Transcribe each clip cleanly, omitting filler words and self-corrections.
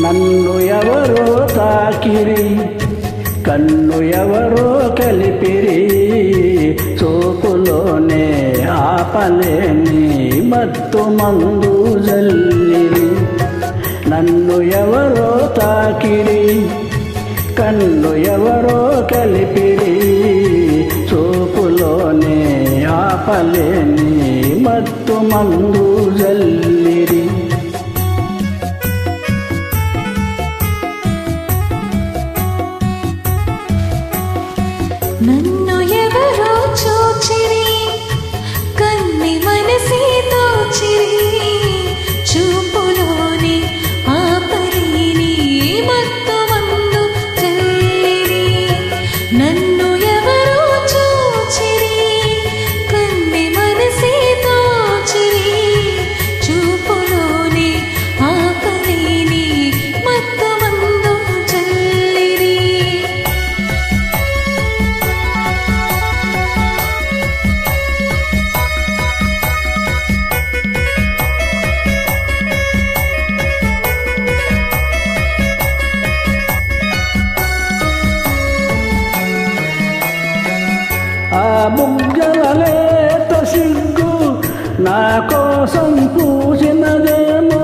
నన్ను ఎవరో తాకిరి, కన్ను ఎవరో కలిపిరి, చూపులోనే ఆపలేని మత్తు మందు జల్లిరి. నన్ను ఎవరో తాకిరి, కన్ను ఎవరో కలిపిరి, చూపులోనే ఆపలేని మత్తు మందు జల్లిరి. నన్ను ఎవరో చూచిరి, కన్ని మనసే దోచిరి, చూపులోని ఆపలేని మత్తు మందు జల్లిరి. నన్ను ఎవరో చూచిరి, కన్ని మనసే దోచిరి, చూపులోని ఆపలేని మత్తు మందు జల్లిరి. ఆ బుగ్గల లేత సిగ్గు నా కోసం పూసినదేమో,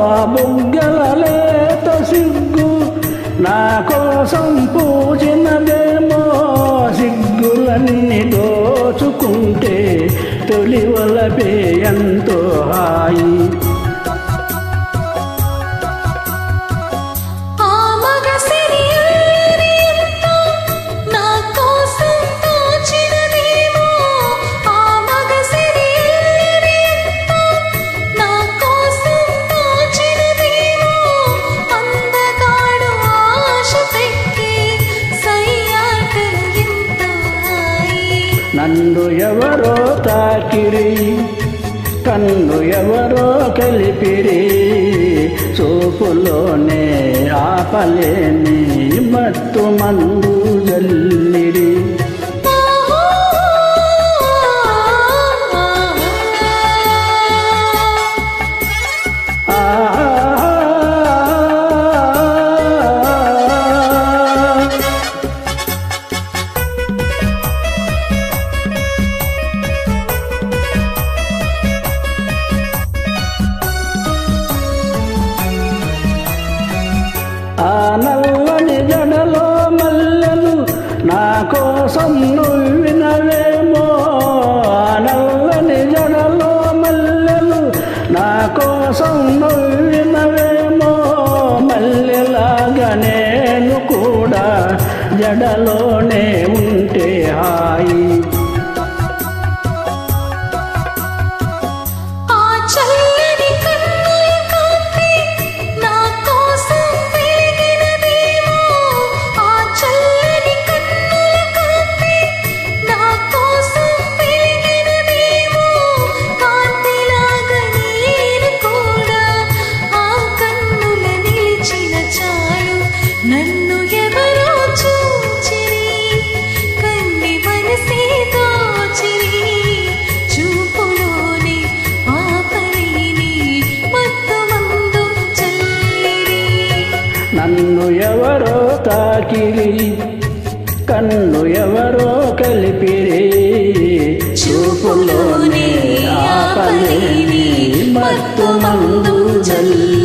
ఆ బుగ్గల లేత సిగ్గు నా కోసం పూసినదేమో, సిగ్గులన్నీ దోచుకుంటే తొలివలపే ఎంతో హాయి. నన్ను ఎవరో తాకిరి, కన్ను ఎవరో కలిపిరి, చూపులోనే ఆపలేని మత్తు మందు జల్లిరి. ఆ నల్లని జడలో మల్లెలు నా కోసం నువ్వినవేమో, ఆ నల్లని జడలో మల్లెలు నా కోసం నువ్వినవేమో, మల్లెలాగా నేను కూడా జడలోనే ఉంటే హాయి. నన్ను ఎవరో చూచిరి, కన్ని మనసే దోచిరి, చూపులోని ఆపలేని మత్తు మందు జల్లిరి. నన్ను ఎవరో తాకిరి, కన్ను ఎవరో కలిపిరి, చూపులోనే ఆపలేని మత్తు మందు జల్లిరి.